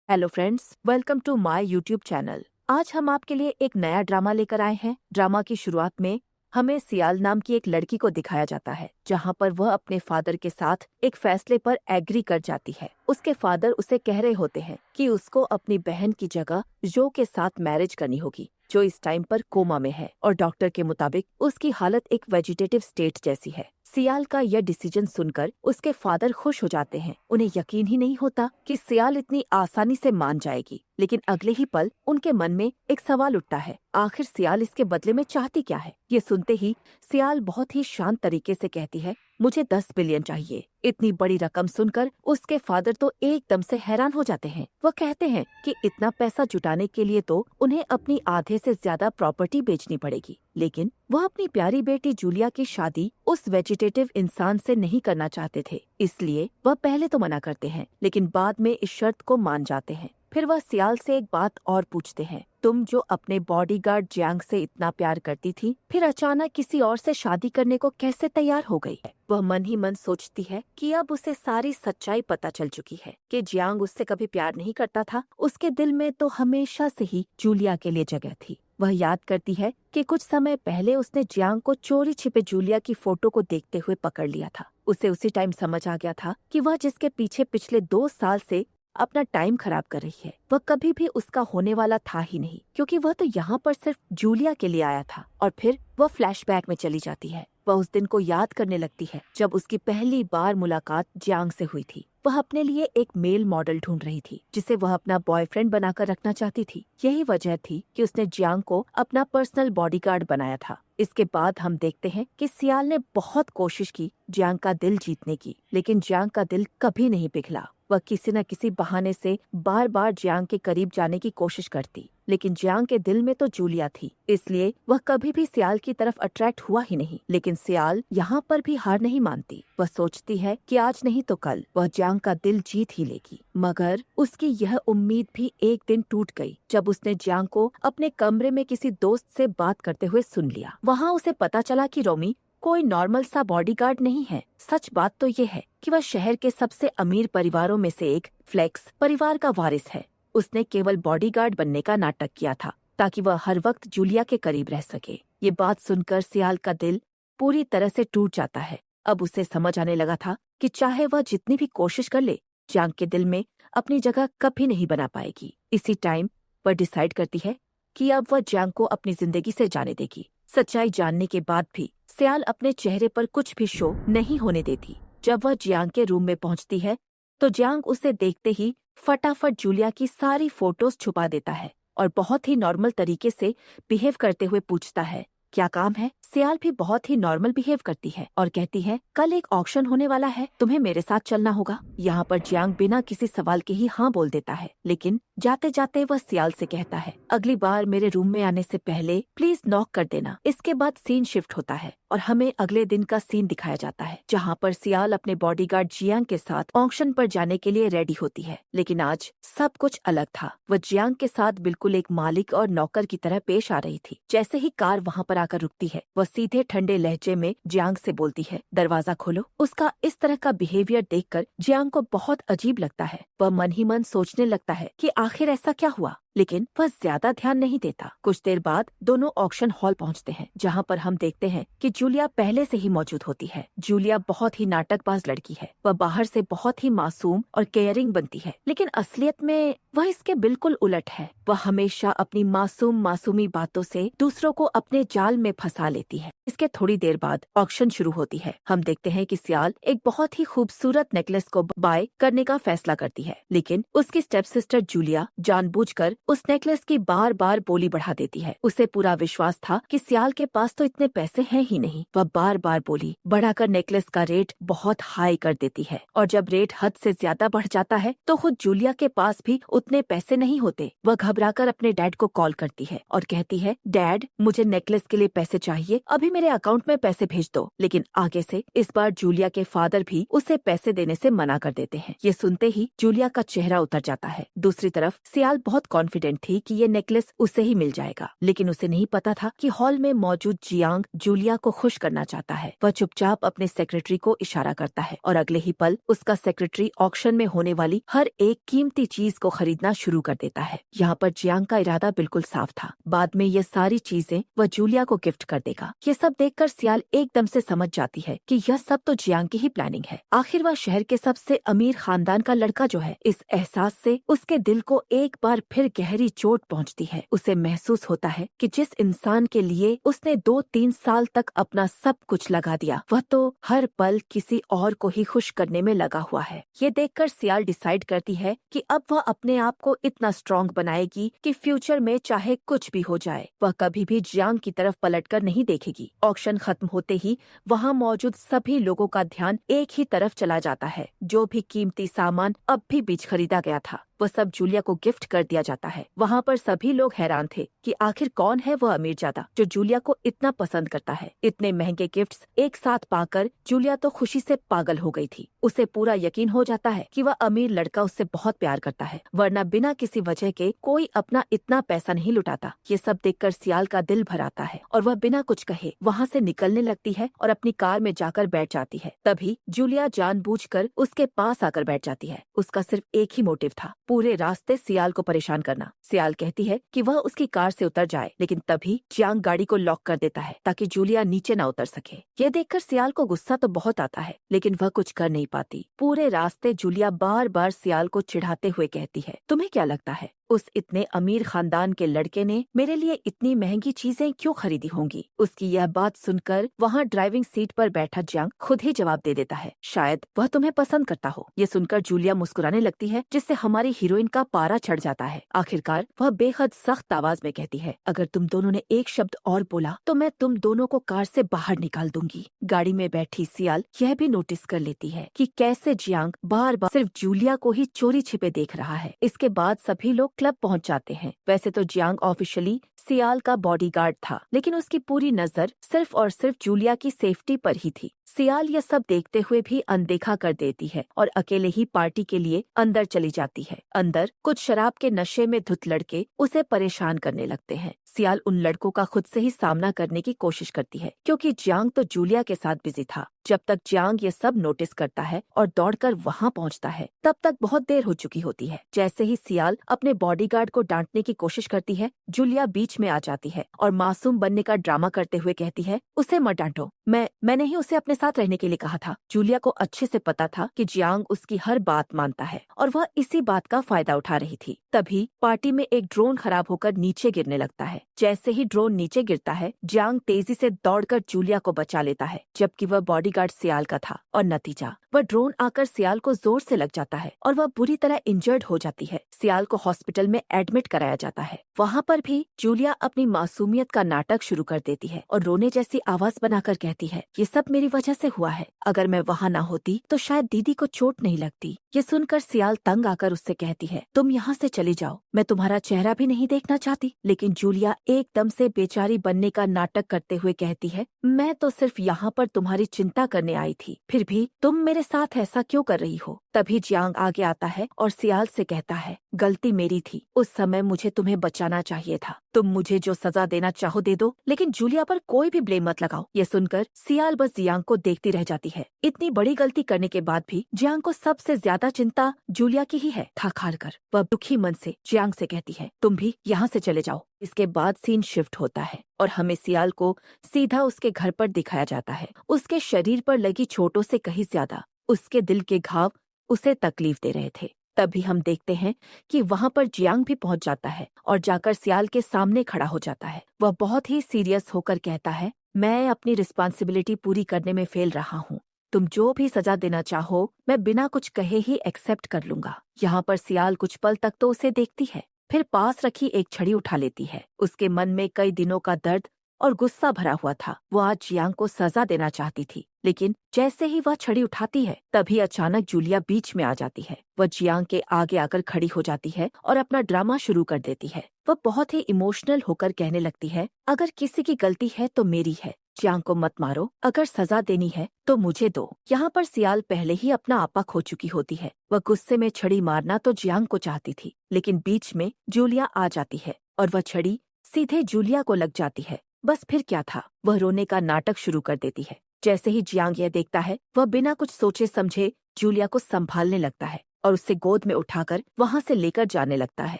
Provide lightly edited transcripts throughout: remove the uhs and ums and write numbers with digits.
Hello friends, welcome to my YouTube channel. आज हम आपके लिए एक नया ड्रामा लेकर आए हैं। ड्रामा की शुरुआत में हमें सियाल नाम की एक लड़की को दिखाया जाता है, जहां पर वह अपने फादर के साथ एक फैसले पर एग्री कर जाती है। उसके फादर उसे कह रहे होते हैं कि उसको अपनी बहन की जगह जो के साथ मैरिज करनी होगी, जो इस टाइम पर कोमा में है और डॉक्टर के मुताबिक उसकी हालत एक वेजिटेटिव स्टेट जैसी है। सियाल का यह डिसीजन सुनकर उसके फादर खुश हो जाते हैं। उन्हें यकीन ही नहीं होता कि सियाल इतनी आसानी से मान जाएगी, लेकिन अगले ही पल उनके मन में एक सवाल उठता है, आखिर सियाल इसके बदले में चाहती क्या है। ये सुनते ही सियाल बहुत ही शांत तरीके से कहती है, मुझे 10 बिलियन चाहिए। इतनी बड़ी रकम सुनकर उसके फादर तो एकदम से हैरान हो जाते हैं। वह कहते हैं कि इतना पैसा जुटाने के लिए तो उन्हें अपनी आधे से ज्यादा प्रॉपर्टी बेचनी पड़ेगी, लेकिन वह अपनी प्यारी बेटी जूलिया की शादी उस वेजिटेटिव इंसान से नहीं करना चाहते थे। इसलिए वह पहले तो मना करते हैं, लेकिन बाद में इस शर्त को मान जाते हैं। फिर वह सियाल से एक बात और पूछते हैं, तुम जो अपने बॉडीगार्ड जियांग से इतना प्यार करती थी, फिर अचानक किसी और से शादी करने को कैसे तैयार हो गई है। वह मन ही मन सोचती है कि अब उसे सारी सच्चाई पता चल चुकी है कि जियांग उससे कभी प्यार नहीं करता था। उसके दिल में तो हमेशा से ही जूलिया के लिए जगह थी। वह याद करती है कि कुछ समय पहले उसने जियांग को चोरी छिपे जूलिया की फोटो को देखते हुए पकड़ लिया था। उसे उसी टाइम समझ आ गया था कि वह जिसके पीछे पिछले 2 साल से अपना टाइम खराब कर रही है, वह कभी भी उसका होने वाला था ही नहीं, क्योंकि वह तो यहाँ पर सिर्फ जूलिया के लिए आया था। और फिर वह फ्लैशबैक में चली जाती है। वह उस दिन को याद करने लगती है जब उसकी पहली बार मुलाकात जियांग से हुई थी। वह अपने लिए एक मेल मॉडल ढूंढ रही थी, जिसे वह अपना बॉयफ्रेंड बनाकर रखना चाहती थी। यही वजह थी कि उसने जियांग को अपना पर्सनल बॉडीगार्ड बनाया था। इसके बाद हम देखते हैं कि सियाल ने बहुत कोशिश की जियांग का दिल जीतने की, लेकिन जियांग का दिल कभी नहीं पिघला। वह किसी न किसी बहाने से बार बार जियांग के करीब जाने की कोशिश करती, लेकिन जियांग के दिल में तो जूलिया थी, इसलिए वह कभी भी सियाल की तरफ अट्रैक्ट हुआ ही नहीं। लेकिन सियाल यहाँ पर भी हार नहीं मानती। वह सोचती है कि आज नहीं तो कल वह जियांग का दिल जीत ही लेगी। मगर उसकी यह उम्मीद भी एक दिन टूट गई जब उसने जियांग को अपने कमरे में किसी दोस्त से बात करते हुए सुन लिया। वहाँ उसे पता चला कि रोमी कोई नॉर्मल सा बॉडीगार्ड नहीं है। सच बात तो ये है कि वह शहर के सबसे अमीर परिवारों में से एक फ्लेक्स परिवार का वारिस है। उसने केवल बॉडीगार्ड बनने का नाटक किया था ताकि वह हर वक्त जूलिया के करीब रह सके। ये बात सुनकर सियाल का दिल पूरी तरह से टूट जाता है। अब उसे समझ आने लगा था कि चाहे वह जितनी भी कोशिश कर ले, जियांग के दिल में अपनी जगह कभी नहीं बना पाएगी। इसी टाइम वह डिसाइड करती है कि अब वह जियांग को अपनी जिंदगी से जाने देगी। सच्चाई जानने के बाद भी सियाल अपने चेहरे पर कुछ भी शो नहीं होने देती। जब वह जियांग के रूम में पहुंचती है तो जियांग उसे देखते ही फटाफट जूलिया की सारी फोटोज छुपा देता है और बहुत ही नॉर्मल तरीके से बिहेव करते हुए पूछता है, क्या काम है। सियाल भी बहुत ही नॉर्मल बिहेव करती है और कहती है, कल एक ऑक्शन होने वाला है, तुम्हें मेरे साथ चलना होगा। यहाँ पर जियांग बिना किसी सवाल के ही हाँ बोल देता है, लेकिन जाते जाते वह सियाल से कहता है, अगली बार मेरे रूम में आने से पहले प्लीज नॉक कर देना। इसके बाद सीन शिफ्ट होता है और हमें अगले दिन का सीन दिखाया जाता है, जहाँ पर सियाल अपने बॉडीगार्ड जियांग के साथ ऑक्शन पर जाने के लिए रेडी होती है। लेकिन आज सब कुछ अलग था। वह जियांग के साथ बिल्कुल एक मालिक और नौकर की तरह पेश आ रही थी। जैसे ही कार वहाँ पर आकर रुकती है, वह सीधे ठंडे लहजे में जियांग से बोलती है, दरवाजा खोलो। उसका इस तरह का बिहेवियर देखकर जियांग को बहुत अजीब लगता है। वह मन ही मन सोचने लगता है कि आखिर ऐसा क्या हुआ, लेकिन वह ज्यादा ध्यान नहीं देता। कुछ देर बाद दोनों ऑक्शन हॉल पहुंचते हैं, जहां पर हम देखते हैं कि जूलिया पहले से ही मौजूद होती है। जूलिया बहुत ही नाटकबाज लड़की है। वह बाहर से बहुत ही मासूम और केयरिंग बनती है, लेकिन असलियत में वह इसके बिल्कुल उलट है। वह हमेशा अपनी मासूमी बातों से दूसरों को अपने जाल में फंसा लेती है। इसके थोड़ी देर बाद ऑक्शन शुरू होती है। हम देखते हैं कि सियाल एक बहुत ही खूबसूरत नेकलेस को बाय करने का फैसला करती है, लेकिन उसकी स्टेप सिस्टर जूलिया जानबूझकर उस नेकलेस की बार बार बोली बढ़ा देती है। उसे पूरा विश्वास था कि सियाल के पास तो इतने पैसे हैं ही नहीं। वह बार बार बोली बढ़ाकर नेकलेस का रेट बहुत हाई कर देती है, और जब रेट हद से ज्यादा बढ़ जाता है तो खुद जूलिया के पास भी उतने पैसे नहीं होते। वह घबराकर अपने डैड को कॉल करती है और कहती है, डैड मुझे नेकलेस के लिए पैसे चाहिए, अभी मेरे अकाउंट में पैसे भेज दो। लेकिन आगे से इस बार जूलिया के फादर भी उसे पैसे देने से मना कर देते हैं। ये सुनते ही जूलिया का चेहरा उतर जाता है। दूसरी तरफ सियाल बहुत कॉन्फिडेंट कॉन्फिडेंट थी कि ये नेकलेस उसे ही मिल जाएगा, लेकिन उसे नहीं पता था कि हॉल में मौजूद जियांग जूलिया को खुश करना चाहता है। वह चुपचाप अपने सेक्रेटरी को इशारा करता है और अगले ही पल उसका सेक्रेटरी ऑक्शन में होने वाली हर एक कीमती चीज को खरीदना शुरू कर देता है। यहाँ पर जियांग का इरादा बिल्कुल साफ था, बाद में ये सारी चीजें वह जूलिया को गिफ्ट कर देगा। ये सब देखकर सियाल एकदम से समझ जाती है कि यह सब तो जियांग की ही प्लानिंग है। आखिर वह शहर के सबसे अमीर खानदान का लड़का जो है। इस एहसास से उसके दिल को एक बार फिर गहरी चोट पहुंचती है। उसे महसूस होता है कि जिस इंसान के लिए उसने 2-3 साल तक अपना सब कुछ लगा दिया, वह तो हर पल किसी और को ही खुश करने में लगा हुआ है। ये देखकर सियाल डिसाइड करती है कि अब वह अपने आप को इतना स्ट्रॉन्ग बनाएगी कि फ्यूचर में चाहे कुछ भी हो जाए, वह कभी भी जियांग की तरफ पलटकर नहीं देखेगी। ऑक्शन खत्म होते ही वहाँ मौजूद सभी लोगों का ध्यान एक ही तरफ चला जाता है। जो भी कीमती सामान अब भी बीच खरीदा गया था, वह सब जूलिया को गिफ्ट कर दिया जाता है। वहाँ पर सभी लोग हैरान थे कि आखिर कौन है वह अमीरजादा जो जूलिया को इतना पसंद करता है। इतने महंगे गिफ्ट्स एक साथ पाकर जूलिया तो खुशी से पागल हो गई थी। उसे पूरा यकीन हो जाता है कि वह अमीर लड़का उससे बहुत प्यार करता है, वरना बिना किसी वजह के कोई अपना इतना पैसा नहीं लुटाता। ये सब देखकर सियाल का दिल भर आता है और वह बिना कुछ कहे वहाँ से निकलने लगती है और अपनी कार में जाकर बैठ जाती है। तभी जूलिया जानबूझकर उसके पास आकर बैठ जाती है। उसका सिर्फ एक ही मोटिव था, पूरे रास्ते सियाल को परेशान करना। सियाल कहती है कि वह उसकी कार से उतर जाए, लेकिन तभी जियांग गाड़ी को लॉक कर देता है ताकि जूलिया नीचे न उतर सके। ये देखकर सियाल को गुस्सा तो बहुत आता है, लेकिन वह कुछ कर नहीं पाती। पूरे रास्ते जूलिया बार बार सियाल को चिढ़ाते हुए कहती है, तुम्हें क्या लगता है उस इतने अमीर खानदान के लड़के ने मेरे लिए इतनी महंगी चीजें क्यों खरीदी होंगी? उसकी यह बात सुनकर वहाँ ड्राइविंग सीट पर बैठा जियांग खुद ही जवाब दे देता है, शायद वह तुम्हें पसंद करता हो। ये सुनकर जूलिया मुस्कुराने लगती है, जिससे हमारी हीरोइन का पारा चढ़ जाता है। आखिरकार वह बेहद सख्त आवाज में कहती है, अगर तुम दोनों ने एक शब्द और बोला तो मैं तुम दोनों को कार से बाहर निकाल दूंगी। गाड़ी में बैठी सियाल यह भी नोटिस कर लेती है कि कैसे जियांग बार बार सिर्फ जूलिया को ही चोरी छिपे देख रहा है। इसके बाद सभी लोग क्लब पहुंच जाते हैं। वैसे तो जियांग ऑफिशियली सियाल का बॉडीगार्ड था, लेकिन उसकी पूरी नजर सिर्फ और सिर्फ जूलिया की सेफ्टी पर ही थी। सियाल यह सब देखते हुए भी अनदेखा कर देती है और अकेले ही पार्टी के लिए अंदर चली जाती है। अंदर कुछ शराब के नशे में धुत लड़के उसे परेशान करने लगते हैं। सियाल उन लड़कों का खुद से ही सामना करने की कोशिश करती है, क्योंकि जियांग तो जूलिया के साथ बिजी था। जब तक जियांग ये सब नोटिस करता है और दौड़कर वहाँ पहुँचता है, तब तक बहुत देर हो चुकी होती है। जैसे ही सियाल अपने बॉडीगार्ड को डांटने की कोशिश करती है, जूलिया बीच में आ जाती है और मासूम बनने का ड्रामा करते हुए कहती है, उसे मत डांटो, मैंने ही उसे अपने साथ रहने के लिए कहा था। जूलिया को अच्छे से पता था कि जियांग उसकी हर बात मानता है और वह इसी बात का फायदा उठा रही थी। तभी पार्टी में एक ड्रोन खराब होकर नीचे गिरने लगता है। जैसे ही ड्रोन नीचे गिरता है, जियांग तेजी से दौड़कर जूलिया को बचा लेता है, जबकि वह बॉडीगार्ड सियाल का था। और नतीजा, वह ड्रोन आकर सियाल को जोर से लग जाता है और वह बुरी तरह इंजर्ड हो जाती है। सियाल को हॉस्पिटल में एडमिट कराया जाता है। वहाँ पर भी जूलिया अपनी मासूमियत का नाटक शुरू कर देती है और रोने जैसी आवाज बनाकर कहती है, ये सब मेरी वजह से हुआ है। अगर मैं वहाँ ना होती तो शायद दीदी को चोट नहीं लगती। ये सुनकर सियाल तंग आकर उससे कहती है, तुम यहाँ से चली जाओ, मैं तुम्हारा चेहरा भी नहीं देखना चाहती। लेकिन जूलिया एकदम से बेचारी बनने का नाटक करते हुए कहती है, मैं तो सिर्फ यहाँ पर तुम्हारी चिंता करने आई थी, फिर भी तुम मेरे साथ ऐसा क्यों कर रही हो? तभी जियांग आगे आता है और सियाल से कहता है, गलती मेरी थी, उस समय मुझे तुम्हें बचाना चाहिए था। तुम मुझे जो सजा देना चाहो दे दो, लेकिन जूलिया पर कोई भी ब्लेम मत लगाओ। ये सुनकर सियाल बस जियांग को देखती रह जाती है। इतनी बड़ी गलती करने के बाद भी जियांग को सबसे ज्यादा चिंता जूलिया की ही है। खाक कर वह दुखी मन से जियांग से कहती है, तुम भी यहाँ से चले जाओ। इसके बाद सीन शिफ्ट होता है और हमें सियाल को सीधा उसके घर पर दिखाया जाता है। उसके शरीर पर लगी चोटों से कहीं ज्यादा उसके दिल के घाव उसे तकलीफ दे रहे थे। तभी हम देखते हैं कि वहाँ पर जियांग भी पहुँच जाता है और जाकर सियाल के सामने खड़ा हो जाता है। वह बहुत ही सीरियस होकर कहता है, मैं अपनी रिस्पॉन्सिबिलिटी पूरी करने में फेल रहा हूँ। तुम जो भी सजा देना चाहो मैं बिना कुछ कहे ही एक्सेप्ट कर लूंगा। यहाँ पर सियाल कुछ पल तक तो उसे देखती है, फिर पास रखी एक छड़ी उठा लेती है। उसके मन में कई दिनों का दर्द और गुस्सा भरा हुआ था। वो आज जियांग को सजा देना चाहती थी, लेकिन जैसे ही वह छड़ी उठाती है, तभी अचानक जूलिया बीच में आ जाती है। वह जियांग के आगे आकर खड़ी हो जाती है और अपना ड्रामा शुरू कर देती है। वह बहुत ही इमोशनल होकर कहने लगती है, अगर किसी की गलती है तो मेरी है। जियांग को मत मारो, अगर सजा देनी है तो मुझे दो। यहाँ पर सियाल पहले ही अपना आपा खो चुकी होती है। वह गुस्से में छड़ी मारना तो जियांग को चाहती थी, लेकिन बीच में जूलिया आ जाती है और वह छड़ी सीधे जूलिया को लग जाती है। बस फिर क्या था, वह रोने का नाटक शुरू कर देती है। जैसे ही जियांग यह देखता है, वह बिना कुछ सोचे समझे जूलिया को संभालने लगता है और उससे गोद में उठाकर वहाँ से लेकर जाने लगता है।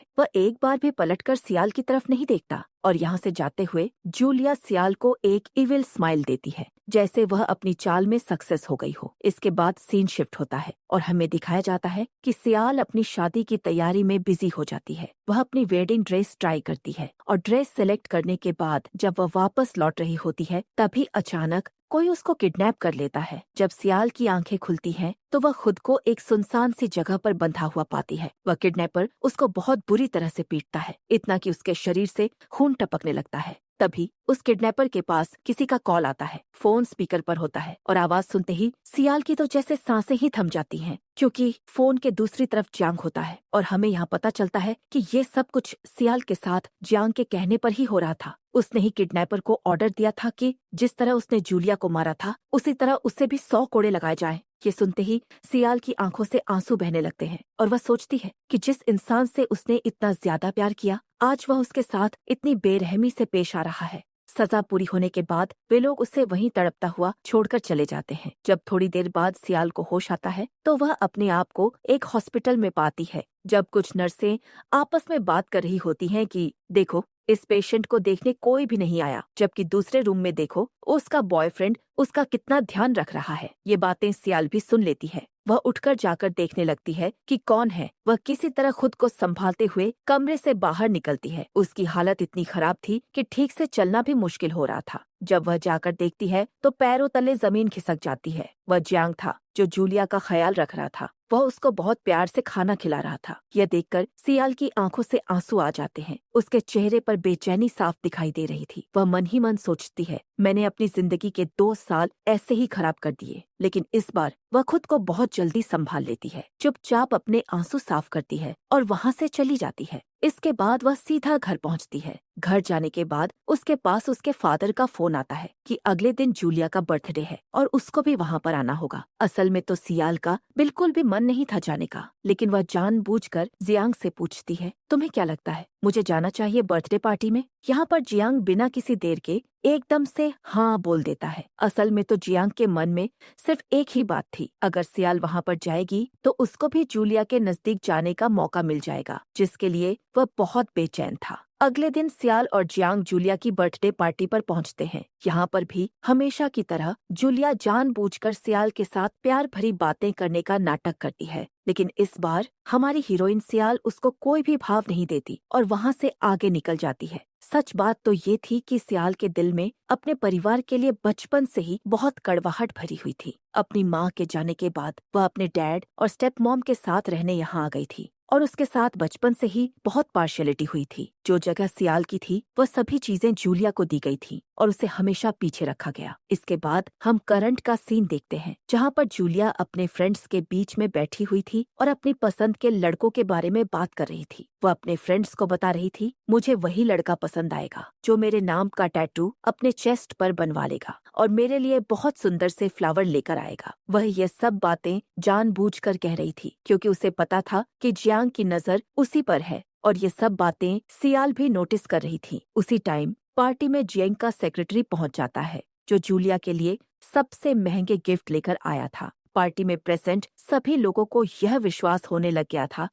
वह एक बार भी पलटकर सियाल की तरफ नहीं देखता और यहाँ से जाते हुए जूलिया सियाल को एक इविल स्माइल देती है, जैसे वह अपनी चाल में सक्सेस हो गई हो। इसके बाद सीन शिफ्ट होता है और हमें दिखाया जाता है कि सियाल अपनी शादी की तैयारी में बिजी हो जाती है। वह अपनी वेडिंग ड्रेस ट्राई करती है और ड्रेस सेलेक्ट करने के बाद जब वह वापस लौट रही होती है, तभी अचानक कोई उसको किडनैप कर लेता है। जब सियाल की आंखें खुलती हैं, तो वह खुद को एक सुनसान सी जगह पर बंधा हुआ पाती है। वह किडनैपर उसको बहुत बुरी तरह से पीटता है, इतना कि उसके शरीर से खून टपकने लगता है। तभी उस किडनैपर के पास किसी का कॉल आता है। फोन स्पीकर पर होता है और आवाज सुनते ही सियाल की तो जैसे सांसें ही थम जाती हैं, क्योंकि फोन के दूसरी तरफ जियांग होता है और हमें यहाँ पता चलता है कि ये सब कुछ सियाल के साथ जियांग के कहने पर ही हो रहा था। उसने ही किडनैपर को ऑर्डर दिया था कि जिस तरह उसने जूलिया को मारा था, उसी तरह उससे भी 100 कोड़े लगाए जाएं। ये सुनते ही सियाल की आंखों से आंसू बहने लगते हैं और वह सोचती है कि जिस इंसान से उसने इतना ज्यादा प्यार किया, आज वह उसके साथ इतनी बेरहमी से पेश आ रहा है। सजा पूरी होने के बाद वे लोग उसे वहीं तड़पता हुआ छोड़कर चले जाते हैं। जब थोड़ी देर बाद सियाल को होश आता है, तो वह अपने आप को एक हॉस्पिटल में पाती है, जब कुछ नर्सें आपस में बात कर रही होती हैं कि देखो, इस पेशेंट को देखने कोई भी नहीं आया, जबकि दूसरे रूम में देखो, उसका बॉयफ्रेंड उसका कितना ध्यान रख रहा है। ये बातें सियाल भी सुन लेती है। वह उठकर जाकर देखने लगती है कि कौन है। वह किसी तरह खुद को संभालते हुए कमरे से बाहर निकलती है। उसकी हालत इतनी खराब थी कि ठीक से चलना भी मुश्किल हो रहा था। जब वह जाकर देखती है तो पैरों तले जमीन खिसक जाती है। वह जियांग था जो जूलिया का ख्याल रख रहा था। वह उसको बहुत प्यार से खाना खिला रहा था। यह देखकर सियाल की आंखों से आंसू आ जाते हैं। उसके चेहरे पर बेचैनी साफ दिखाई दे रही थी। वह मन ही मन सोचती है, मैंने अपनी जिंदगी के 2 साल ऐसे ही खराब कर दिए। लेकिन इस बार वह खुद को बहुत जल्दी संभाल लेती है, चुपचाप अपने आंसू साफ करती है और वहाँ से चली जाती है। इसके बाद वह सीधा घर पहुँचती है। घर जाने के बाद उसके पास उसके फादर का फोन आता है कि अगले दिन जूलिया का बर्थडे है और उसको भी वहाँ पर आना होगा। असल में तो सियाल का बिल्कुल भी मन नहीं था जाने का, लेकिन वह जानबूझकर जियांग से पूछती है, तुम्हें क्या लगता है, मुझे जाना चाहिए बर्थडे पार्टी में? यहाँ पर जियांग बिना किसी देर के एकदम से हाँ बोल देता है। असल में तो जियांग के मन में सिर्फ एक ही बात थी, अगर सियाल वहाँ पर जाएगी तो उसको भी जूलिया के नजदीक जाने का मौका मिल जाएगा, जिसके लिए वह बहुत बेचैन था। अगले दिन सियाल और जियांग जूलिया की बर्थडे पार्टी पर पहुंचते हैं। यहाँ पर भी हमेशा की तरह जूलिया जानबूझकर सियाल के साथ प्यार भरी बातें करने का नाटक करती है, लेकिन इस बार हमारी हीरोइन सियाल उसको कोई भी भाव नहीं देती और वहाँ से आगे निकल जाती है। सच बात तो ये थी कि सियाल के दिल में अपने परिवार के लिए बचपन से ही बहुत कड़वाहट भरी हुई थी। अपनी माँ के जाने के बाद वह अपने डैड और स्टेप मॉम के साथ रहने यहाँ आ गई थी और उसके साथ बचपन से ही बहुत पार्शियलिटी हुई थी। जो जगह सियाल की थी वह सभी चीजें जूलिया को दी गई थी और उसे हमेशा पीछे रखा गया। इसके बाद हम करंट का सीन देखते हैं, जहाँ पर जूलिया अपने फ्रेंड्स के बीच में बैठी हुई थी और अपनी पसंद के लड़कों के बारे में बात कर रही थी। वह अपने फ्रेंड्स को बता रही थी, मुझे वही लड़का पसंद आएगा जो मेरे नाम का टैटू अपने चेस्ट पर बनवा लेगा और मेरे लिए बहुत सुंदर से फ्लावर लेकर आएगा। वह ये सब बातें जानबूझकर कह रही थी, क्योंकि उसे पता था कि जियांग की नजर उसी पर है और ये सब बातें सियाल भी नोटिस कर रही थी। उसी टाइम पार्टी में जियांग का सेक्रेटरी पहुंच जाता है, जो जूलिया के लिए सबसे महंगे गिफ्ट लेकर आया था। पार्टी में प्रेजेंट सभी लोगों को यह विश्वास होने लग गया था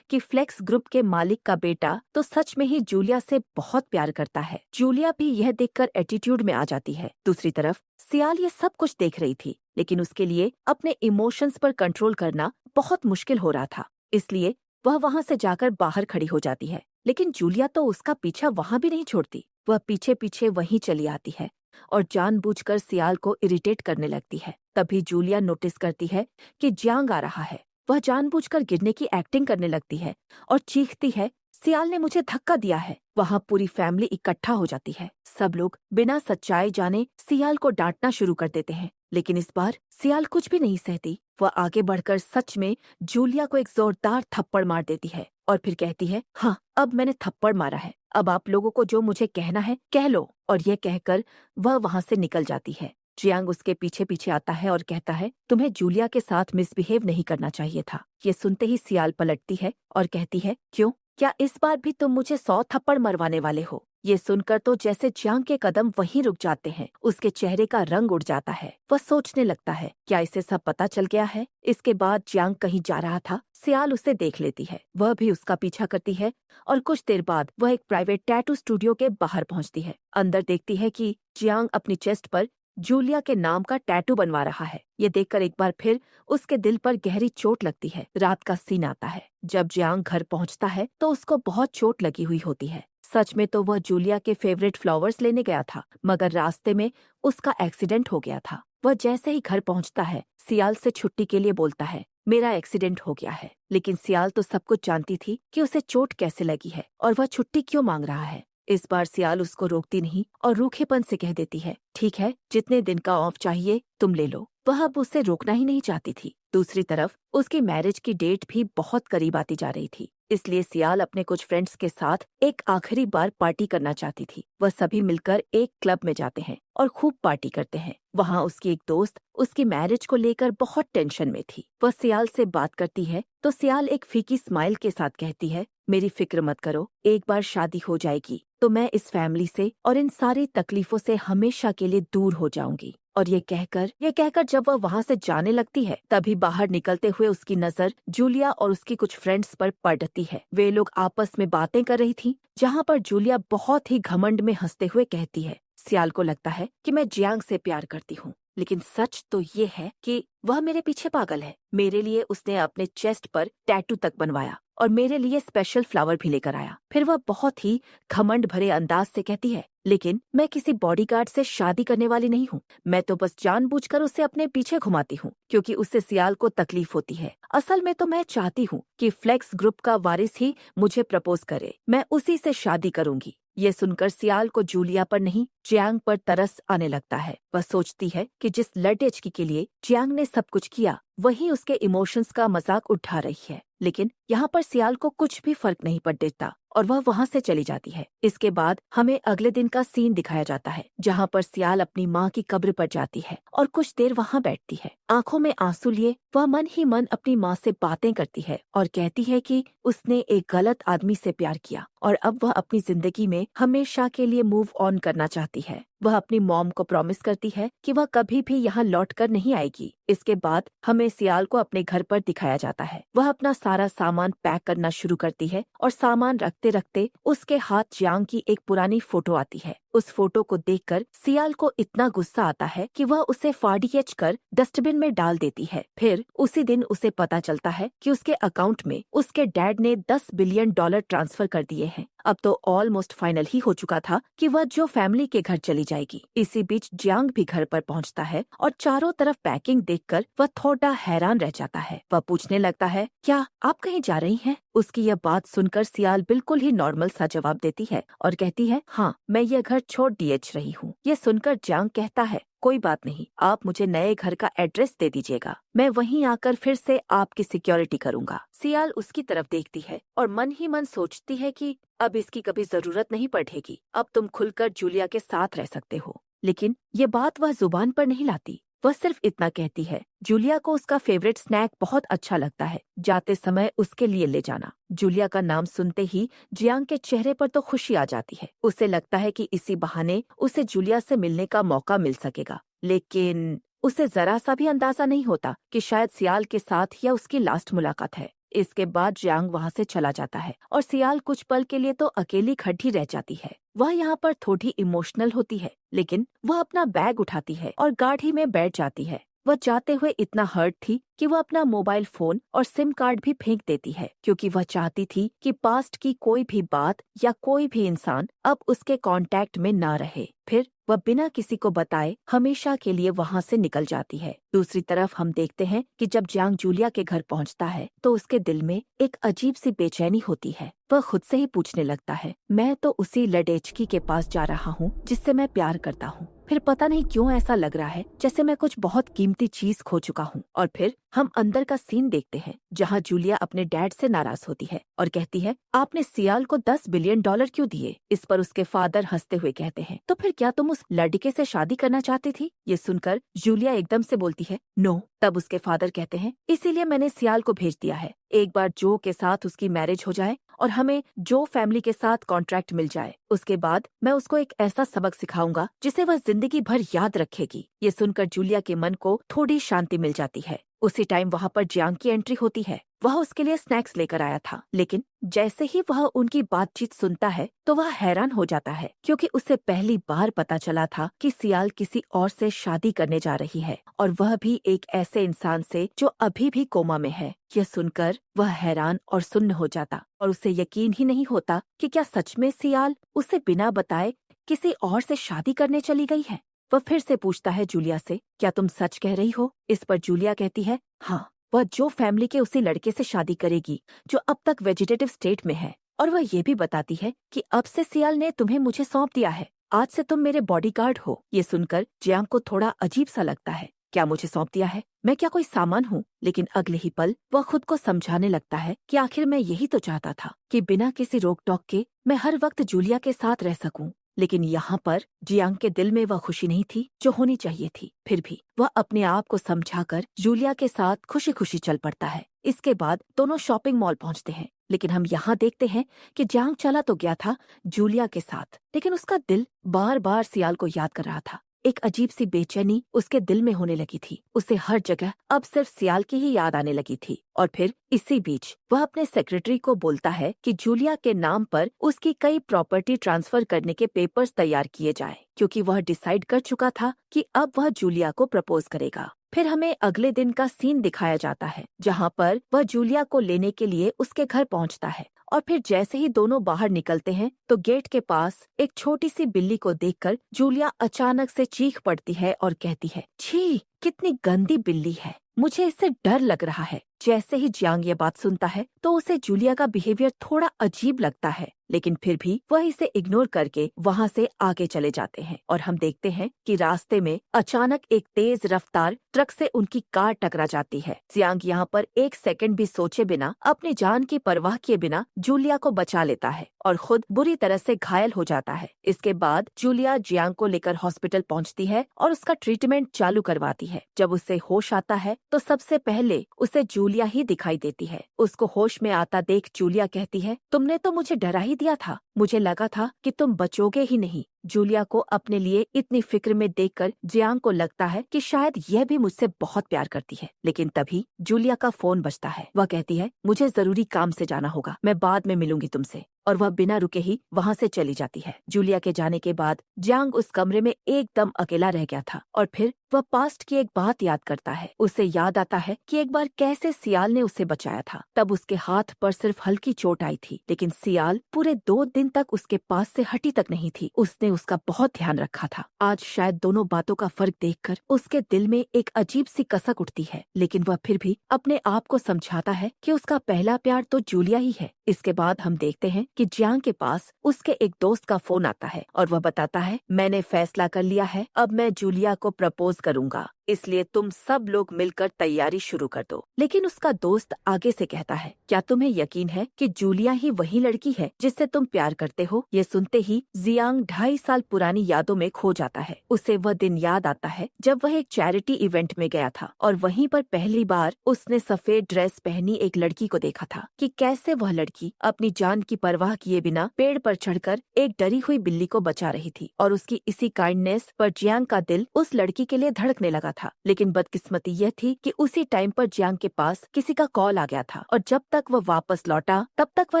कि फ्लेक्स ग्रुप के मालिक का बेटा तो सच में ही जूलिया से बहुत प्यार करता है। जूलिया भी यह देखकर एटीट्यूड में आ जाती है। दूसरी तरफ सियाल ये सब कुछ देख रही थी, लेकिन उसके लिए अपने इमोशंस पर कंट्रोल करना बहुत मुश्किल हो रहा था, इसलिए वह वहाँ से जाकर बाहर खड़ी हो जाती है। लेकिन जूलिया तो उसका पीछा वहाँ भी नहीं छोड़ती। वह पीछे पीछे वहीं चली आती है और जानबूझकर सियाल को इरिटेट करने लगती है। तभी जूलिया नोटिस करती है कि जियांग आ रहा है। वह जानबूझकर गिरने की एक्टिंग करने लगती है और चीखती है, सियाल ने मुझे धक्का दिया है। वहाँ पूरी फैमिली इकट्ठा हो जाती है। सब लोग बिना सच्चाई जाने सियाल को डांटना शुरू कर देते हैं। लेकिन इस बार सियाल कुछ भी नहीं सहती। वह आगे बढ़कर सच में जूलिया को एक जोरदार थप्पड़ मार देती है और फिर कहती है, हाँ, अब मैंने थप्पड़ मारा है, अब आप लोगों को जो मुझे कहना है कह लो। और यह कहकर वह वहां से निकल जाती है। जियांग उसके पीछे पीछे आता है और कहता है, तुम्हें जूलिया के साथ मिसबिहेव नहीं करना चाहिए था। ये सुनते ही सियाल पलटती है और कहती है, क्यों? क्या इस बार भी तुम मुझे 100 थप्पड़ मरवाने वाले हो? ये सुनकर तो जैसे जियांग के कदम वहीं रुक जाते हैं। उसके चेहरे का रंग उड़ जाता है। वह सोचने लगता है, क्या इसे सब पता चल गया है? इसके बाद जियांग कहीं जा रहा था, सियाल उसे देख लेती है। वह भी उसका पीछा करती है और कुछ देर बाद वह एक प्राइवेट टैटू स्टूडियो के बाहर पहुंचती है। अंदर देखती है कि जियांग अपनी चेस्ट पर जूलिया के नाम का टैटू बनवा रहा है। ये देखकर एक बार फिर उसके दिल पर गहरी चोट लगती है। रात का सीन आता है। जब जियांग घर पहुंचता है तो उसको बहुत चोट लगी हुई होती है। सच में तो वह जूलिया के फेवरेट फ्लावर्स लेने गया था, मगर रास्ते में उसका एक्सीडेंट हो गया था। वह जैसे ही घर पहुंचता है, सियाल से छुट्टी के लिए बोलता है, मेरा एक्सीडेंट हो गया है। लेकिन सियाल तो सब कुछ जानती थी कि उसे चोट कैसे लगी है और वह छुट्टी क्यों मांग रहा है। इस बार सियाल उसको रोकती नहीं और रूखेपन से कह देती है, ठीक है, जितने दिन का ऑफ चाहिए तुम ले लो। वह अब उसे रोकना ही नहीं चाहती थी। दूसरी तरफ उसकी मैरिज की डेट भी बहुत करीब आती जा रही थी, इसलिए सियाल अपने कुछ फ्रेंड्स के साथ एक आखिरी बार पार्टी करना चाहती थी। वह सभी मिलकर एक क्लब में जाते हैं और खूब पार्टी करते हैं। वहाँ उसकी एक दोस्त उसकी मैरिज को लेकर बहुत टेंशन में थी। वह सियाल से बात करती है तो सियाल एक फीकी स्माइल के साथ कहती है, मेरी फिक्र मत करो, एक बार शादी हो जाएगी तो मैं इस फैमिली से और इन सारी तकलीफों से हमेशा के लिए दूर हो जाऊंगी। और ये कहकर जब वह वहाँ से जाने लगती है, तभी बाहर निकलते हुए उसकी नजर जूलिया और उसकी कुछ फ्रेंड्स पर पड़ती है। वे लोग आपस में बातें कर रही थी, जहाँ पर जूलिया बहुत ही घमंड में हंसते हुए कहती है, सियाल को लगता है कि मैं जियांग से प्यार करती हूँ, लेकिन सच तो ये है कि वह मेरे पीछे पागल है। मेरे लिए उसने अपने चेस्ट पर टैटू तक बनवाया और मेरे लिए स्पेशल फ्लावर भी लेकर आया। फिर वह बहुत ही घमंड भरे अंदाज से कहती है, लेकिन मैं किसी बॉडीगार्ड से शादी करने वाली नहीं हूँ। मैं तो बस जानबूझकर उसे अपने पीछे घुमाती हूँ क्योंकि उससे सियाल को तकलीफ होती है। असल में तो मैं चाहती हूँ कि फ्लेक्स ग्रुप का वारिस ही मुझे प्रपोज करे, मैं उसी से शादी करूंगी। ये सुनकर सियाल को जूलिया पर नहीं, जियांग पर तरस आने लगता है। वह सोचती है कि जिस लड़ेचकी के लिए जियांग ने सब कुछ किया, वही उसके इमोशंस का मजाक उठा रही है। लेकिन यहाँ पर सियाल को कुछ भी फर्क नहीं पड़ देता और वह वहाँ से चली जाती है। इसके बाद हमें अगले दिन का सीन दिखाया जाता है, जहाँ पर सियाल अपनी माँ की कब्र पर जाती है और कुछ देर वहाँ बैठती है। आंखों में आंसू लिए वह मन ही मन अपनी माँ से बातें करती है और कहती है कि उसने एक गलत आदमी से प्यार किया और अब वह अपनी जिंदगी में हमेशा के लिए मूव ऑन करना चाहती है। वह अपनी मॉम को प्रॉमिस करती है कि वह कभी भी यहाँ लौट कर नहीं आएगी। इसके बाद हमें सियाल को अपने घर पर दिखाया जाता है। वह अपना सारा सामान पैक करना शुरू करती है और सामान रखते रखते उसके हाथ जियांग की एक पुरानी फोटो आती है। उस फोटो को देखकर सियाल को इतना गुस्सा आता है कि वह उसे फाड़ियच कर डस्टबिन में डाल देती है। फिर उसी दिन उसे पता चलता है कि उसके अकाउंट में उसके डैड ने $10 बिलियन ट्रांसफर कर दिए हैं। अब तो ऑलमोस्ट फाइनल ही हो चुका था कि वह जो फैमिली के घर चली जाएगी। इसी बीच जियांग भी घर पर पहुंचता है और चारों तरफ पैकिंग देखकर वह थोड़ा हैरान रह जाता है। वह पूछने लगता है, क्या आप कहीं जा रही हैं? उसकी यह बात सुनकर सियाल बिल्कुल ही नॉर्मल सा जवाब देती है और कहती है, हाँ, मैं यह घर छोड़ डीएच रही हूँ। ये सुनकर जियांग कहता है, कोई बात नहीं, आप मुझे नए घर का एड्रेस दे दीजिएगा, मैं वहीं आकर फिर से आपकी सिक्योरिटी करूँगा। सियाल उसकी तरफ देखती है और मन ही मन सोचती है कि अब इसकी कभी जरूरत नहीं पड़ेगी, अब तुम खुलकर जूलिया के साथ रह सकते हो। लेकिन ये बात वह जुबान पर नहीं लाती। वह सिर्फ इतना कहती है, जूलिया को उसका फेवरेट स्नैक बहुत अच्छा लगता है, जाते समय उसके लिए ले जाना। जूलिया का नाम सुनते ही जियांग के चेहरे पर तो खुशी आ जाती है। उसे लगता है कि इसी बहाने उसे जूलिया से मिलने का मौका मिल सकेगा, लेकिन उसे जरा सा भी अंदाजा नहीं होता कि शायद सियाल के साथ यह उसकी लास्ट मुलाकात है। इसके बाद जियांग वहाँ से चला जाता है और सियाल कुछ पल के लिए तो अकेली खड़ी रह जाती है। वह यहाँ पर थोड़ी इमोशनल होती है, लेकिन वह अपना बैग उठाती है और गाड़ी में बैठ जाती है। वह जाते हुए इतना हर्ट थी कि वह अपना मोबाइल फोन और सिम कार्ड भी फेंक देती है, क्योंकि वह चाहती थी कि पास्ट की कोई भी बात या कोई भी इंसान अब उसके कांटेक्ट में ना रहे। फिर वह बिना किसी को बताए हमेशा के लिए वहाँ से निकल जाती है। दूसरी तरफ हम देखते हैं कि जब जियांग जूलिया के घर पहुँचता है तो उसके दिल में एक अजीब सी बेचैनी होती है। वह खुद से ही पूछने लगता है, मैं तो उसी लड़ेचकी के पास जा रहा हूँ जिससे मैं प्यार करता हूँ, फिर पता नहीं क्यों ऐसा लग रहा है जैसे मैं कुछ बहुत कीमती चीज खो चुका हूँ। और फिर हम अंदर का सीन देखते हैं जहाँ जूलिया अपने डैड से नाराज होती है और कहती है, आपने सियाल को $10 बिलियन क्यों दिए? इस पर उसके फादर हंसते हुए कहते हैं, तो फिर क्या तुम उस लड़के से शादी करना चाहती थी? ये सुनकर जूलिया एकदम से बोलती है, नो। तब उसके फादर कहते हैं, इसीलिए मैंने सियाल को भेज दिया है। एक बार जो के साथ उसकी मैरिज हो जाए और हमें जो फैमिली के साथ कॉन्ट्रैक्ट मिल जाए, उसके बाद मैं उसको एक ऐसा सबक सिखाऊंगा जिसे वह जिंदगी भर याद रखेगी। ये सुनकर जूलिया के मन को थोड़ी शांति मिल जाती है। उसी टाइम वहाँ पर जियांग की एंट्री होती है। वह उसके लिए स्नैक्स लेकर आया था, लेकिन जैसे ही वह उनकी बातचीत सुनता है तो वह हैरान हो जाता है, क्योंकि उसे पहली बार पता चला था कि सियाल किसी और से शादी करने जा रही है, और वह भी एक ऐसे इंसान से जो अभी भी कोमा में है। यह सुनकर वह हैरान और सुन्न हो जाता और उसे यकीन ही नहीं होता कि क्या सच में सियाल उसे बिना बताए किसी और से शादी करने चली गई है। वह फिर से पूछता है जूलिया से, क्या तुम सच कह रही हो? इस पर जूलिया कहती है, हाँ, वह जो फैमिली के उसी लड़के से शादी करेगी जो अब तक वेजिटेटिव स्टेट में है। और वह ये भी बताती है कि अब से सियाल ने तुम्हें मुझे सौंप दिया है, आज से तुम मेरे बॉडीगार्ड हो। ये सुनकर जियांग को थोड़ा अजीब सा लगता है। क्या मुझे सौंप दिया है? मैं क्या कोई सामान हूँ? लेकिन अगले ही पल वह खुद को समझाने लगता है कि आखिर मैं यही तो चाहता था कि बिना किसी रोक टोक के मैं हर वक्त जूलिया के साथ रह सकूं। लेकिन यहाँ पर जियांग के दिल में वह खुशी नहीं थी जो होनी चाहिए थी। फिर भी वह अपने आप को समझाकर जूलिया के साथ खुशी खुशी चल पड़ता है। इसके बाद दोनों शॉपिंग मॉल पहुँचते हैं, लेकिन हम यहाँ देखते हैं कि जियांग चला तो गया था जूलिया के साथ, लेकिन उसका दिल बार बार सियाल को याद कर रहा था। एक अजीब सी बेचैनी उसके दिल में होने लगी थी। उसे हर जगह अब सिर्फ सियाल की ही याद आने लगी थी। और फिर इसी बीच वह अपने सेक्रेटरी को बोलता है कि जूलिया के नाम पर उसकी कई प्रॉपर्टी ट्रांसफर करने के पेपर्स तैयार किए जाएं, क्योंकि वह डिसाइड कर चुका था कि अब वह जूलिया को प्रपोज करेगा। फिर हमें अगले दिन का सीन दिखाया जाता है जहाँ पर वह जूलिया को लेने के लिए उसके घर पहुँचता है। और फिर जैसे ही दोनों बाहर निकलते हैं तो गेट के पास एक छोटी सी बिल्ली को देखकर जूलिया अचानक से चीख पड़ती है और कहती है, छी, कितनी गंदी बिल्ली है, मुझे इससे डर लग रहा है। जैसे ही जियांग ये बात सुनता है तो उसे जूलिया का बिहेवियर थोड़ा अजीब लगता है, लेकिन फिर भी वह इसे इग्नोर करके वहाँ से आगे चले जाते हैं। और हम देखते हैं कि रास्ते में अचानक एक तेज रफ्तार ट्रक से उनकी कार टकरा जाती है। जियांग यहाँ पर एक सेकंड भी सोचे बिना, अपनी जान की परवाह किए बिना जूलिया को बचा लेता है और खुद बुरी तरह से घायल हो जाता है। इसके बाद जूलिया जियांग को लेकर हॉस्पिटल पहुँचती है और उसका ट्रीटमेंट चालू करवाती है। जब उसे होश आता है तो सबसे पहले उसे जूलिया ही दिखाई देती है। उसको होश में आता देख जूलिया कहती है, तुमने तो मुझे डरा ही दिया था, मुझे लगा था कि तुम बचोगे ही नहीं। जूलिया को अपने लिए इतनी फिक्र में देखकर जियांग को लगता है कि शायद यह भी मुझसे बहुत प्यार करती है। लेकिन तभी जूलिया का फोन बजता है। वह कहती है, मुझे जरूरी काम से जाना होगा, मैं बाद में मिलूंगी तुमसे। और वह बिना रुके ही वहाँ से चली जाती है। जूलिया के जाने के बाद जियांग उस कमरे में एकदम अकेला रह गया था और फिर वह पास्ट की एक बात याद करता है। उसे याद आता है कि एक बार कैसे सियाल ने उसे बचाया था। तब उसके हाथ पर सिर्फ हल्की चोट आई थी, लेकिन सियाल पूरे 2 दिन तक उसके पास से हटी तक नहीं थी। उसने उसका बहुत ध्यान रखा था। आज शायद दोनों बातों का फर्क देखकर उसके दिल में एक अजीब सी कसक उठती है, लेकिन वह फिर भी अपने आप को समझाता है कि उसका पहला प्यार तो जूलिया ही है। इसके बाद हम देखते हैं कि जियांग के पास उसके एक दोस्त का फोन आता है और वह बताता है, मैंने फैसला कर लिया है, अब मैं जूलिया को प्रपोज करूंगा, इसलिए तुम सब लोग मिलकर तैयारी शुरू कर दो। लेकिन उसका दोस्त आगे से कहता है, क्या तुम्हें यकीन है कि जूलिया ही वही लड़की है जिससे तुम प्यार करते हो? ये सुनते ही जियांग 2.5 साल पुरानी यादों में खो जाता है। उसे वह दिन याद आता है जब वह एक चैरिटी इवेंट में गया था और वहीं पर पहली बार उसने सफेद ड्रेस पहनी एक लड़की को देखा था कि कैसे वह लड़की अपनी जान की परवाह किए बिना पेड़ पर चढ़कर एक डरी हुई बिल्ली को बचा रही थी। और उसकी इसी काइंडनेस पर जियांग का दिल उस लड़की के लिए धड़कने लगा था। लेकिन बदकिस्मती यह थी कि उसी टाइम पर जियांग के पास किसी का कॉल आ गया था और जब तक वह वापस लौटा तब तक वह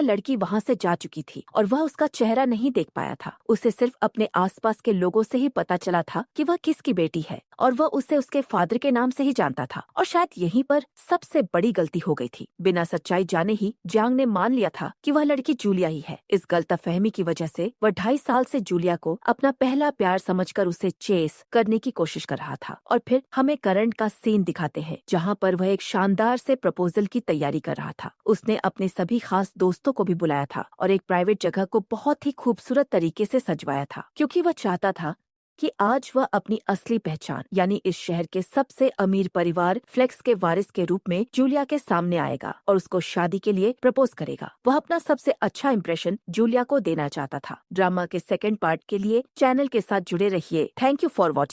लड़की वहाँ से जा चुकी थी और वह उसका चेहरा नहीं देख पाया था। उसे सिर्फ अपने आसपास के लोगों से ही पता चला था कि वह किसकी बेटी है और वह उसे उसके फादर के नाम से ही जानता था। और शायद यहीं पर सबसे बड़ी गलती हो गई थी। बिना सच्चाई जाने ही जियांग ने मान लिया था कि वह लड़की जूलिया ही है। इस गलतफहमी की वजह से वह 2.5 साल से जूलिया को अपना पहला प्यार समझकर उसे चेस करने की कोशिश कर रहा था। और फिर हमें करंट का सीन दिखाते हैं जहाँ पर वह एक शानदार से प्रपोजल की तैयारी कर रहा था। उसने अपने सभी खास दोस्तों को भी बुलाया था और एक प्राइवेट जगह को बहुत ही खूबसूरत तरीके से सजवाया था, क्योंकि वह चाहता था कि आज वह अपनी असली पहचान यानी इस शहर के सबसे अमीर परिवार फ्लेक्स के वारिस के रूप में जूलिया के सामने आएगा और उसको शादी के लिए प्रपोज करेगा। वह अपना सबसे अच्छा इंप्रेशन जूलिया को देना चाहता था। ड्रामा के सेकंड पार्ट के लिए चैनल के साथ जुड़े रहिए। Thank you for watching.